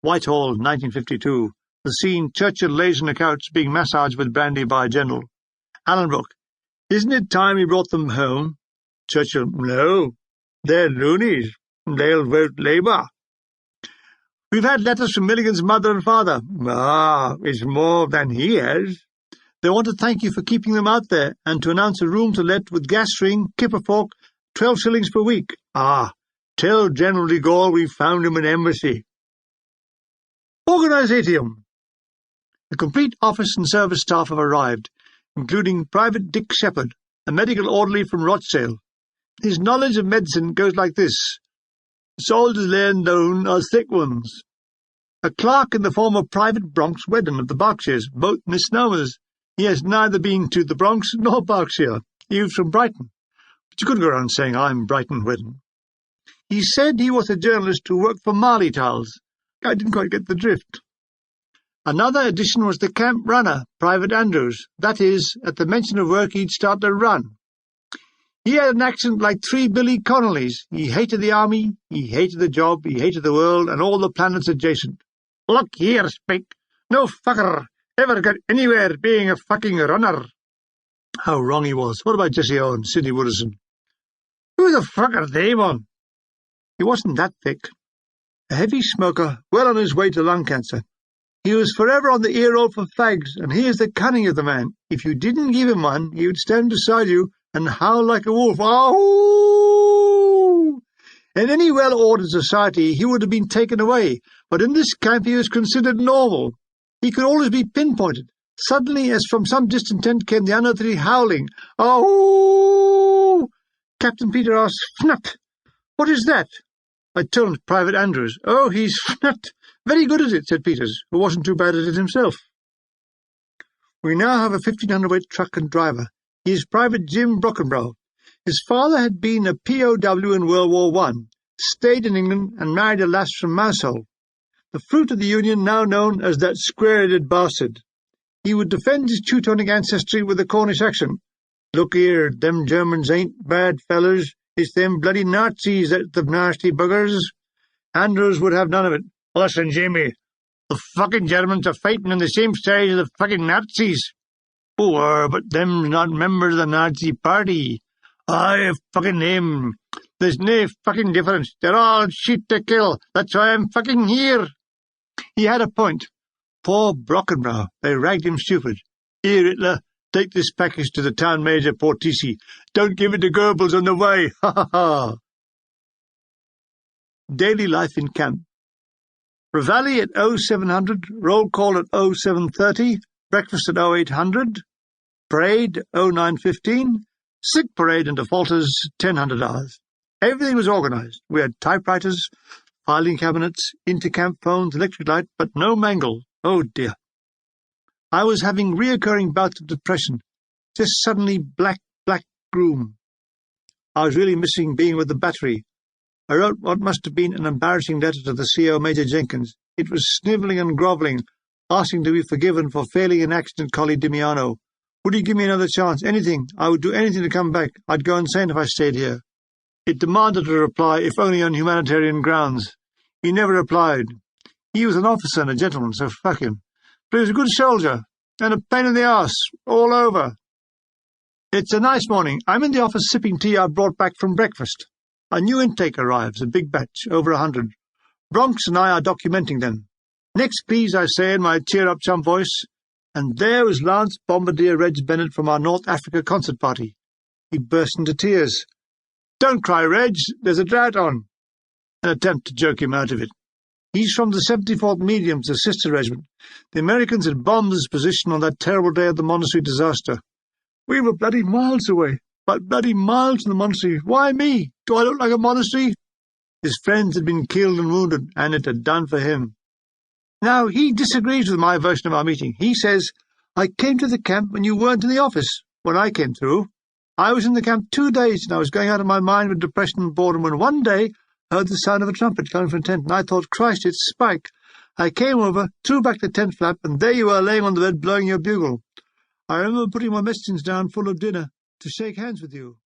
Whitehall, 1952. The scene, Churchill lays on a couch being massaged with brandy by a general. Allenbrook, isn't it time we brought them home? Churchill, no, they're loonies. They'll vote Labour. We've had letters from Milligan's mother and father. Ah, it's more than he has. They want to thank you for keeping them out there and to announce a room to let with gas ring, kipper fork, 12 shillings per week. Ah, tell General de Gaulle we found him an embassy. Organisatium. The complete office and service staff have arrived, including Private Dick Shepherd, a medical orderly from Rochdale. His knowledge of medicine goes like this. Soldiers laid down are thick ones. A clerk in the form of Private Bronx Wedden of the Berkshires, both misnomers. He has neither been to the Bronx nor Berkshire. He was from Brighton. But you couldn't go around saying, I'm Brighton Wedden. He said he was a journalist who worked for Marley Towels. I didn't quite get the drift. Another addition was the camp runner, Private Andrews. That is, at the mention of work he'd start to run. He had an accent like 3 Billy Connolly's. He hated the army, he hated the job, he hated the world, and all the planets adjacent. Look here, Spike. No fucker ever got anywhere being a fucking runner. How wrong he was. What about Jesse Owens, Sidney Wooderson? Who the fuck are they, man? He wasn't that thick. A heavy smoker, well on his way to lung cancer. He was forever on the ear roll for fags, and here's the cunning of the man. If you didn't give him one, he would stand beside you and howl like a wolf. Ow! In any well-ordered society, he would have been taken away, but in this camp he was considered normal. He could always be pinpointed. Suddenly, as from some distant tent, came the unearthly howling. Oh! Captain Peter asked, Fnut, what is that? I turned Private Andrews. Oh, he's Fnut. Very good at it, said Peters, who wasn't too bad at it himself. We now have a 1,500-weight truck and driver. He is Private Jim Brockenbrough. His father had been a POW in World War I, stayed in England and married a lass from Mousehole, the fruit of the Union now known as that square-headed bastard. He would defend his Teutonic ancestry with a Cornish accent. Look here, them Germans ain't bad fellers. It's them bloody Nazis that's the nasty buggers. Andrews would have none of it. Listen, Jimmy, the fucking Germans are fighting on the same side as the fucking Nazis. Oh, but them's not members of the Nazi party. I fucking him. There's no fucking difference. They're all shit to kill. That's why I'm fucking here. He had a point. Poor Brockenbrough. They ragged him stupid. Here, Hitler, take this package to the town major, Portici. Don't give it to Goebbels on the way. Ha ha ha. Daily life in camp. Reveille at 0700, roll call at 0730, breakfast at 0800, parade 0915, sick parade and defaulters 1000 hours. Everything was organised. We had typewriters, filing cabinets, intercamp phones, electric light, but no mangle. Oh dear. I was having reoccurring bouts of depression, just suddenly black gloom. I was really missing being with the battery. I wrote what must have been an embarrassing letter to the CO, Major Jenkins. It was snivelling and grovelling, asking to be forgiven for failing in accident Collie Dimiano. Would he give me another chance? Anything. I would do anything to come back. I'd go insane if I stayed here. It demanded a reply, if only on humanitarian grounds. He never replied. He was an officer and a gentleman, so fuck him. But he was a good soldier, and a pain in the arse, all over. It's a nice morning. I'm in the office sipping tea I brought back from breakfast. A new intake arrives, a big batch, over 100. Bronx and I are documenting them. Next, please, I say in my cheer-up-chum voice. And there was Lance Bombardier Reg Bennett from our North Africa concert party. He burst into tears. Don't cry, Reg, there's a drought on. An attempt to joke him out of it. He's from the 74th Mediums, the sister regiment. The Americans had bombed his position on that terrible day of the monastery disaster. We were bloody miles away. But bloody miles from the monastery. Why me? Do I look like a monastery? His friends had been killed and wounded, and it had done for him. Now, he disagrees with my version of our meeting. He says, I came to the camp when you weren't in the office, when I came through. I was in the camp 2 days, and I was going out of my mind with depression and boredom when one day I heard the sound of a trumpet coming from the tent, and I thought, Christ, it's Spike. I came over, threw back the tent flap, and there you were laying on the bed blowing your bugle. I remember putting my medicines down full of dinner to shake hands with you.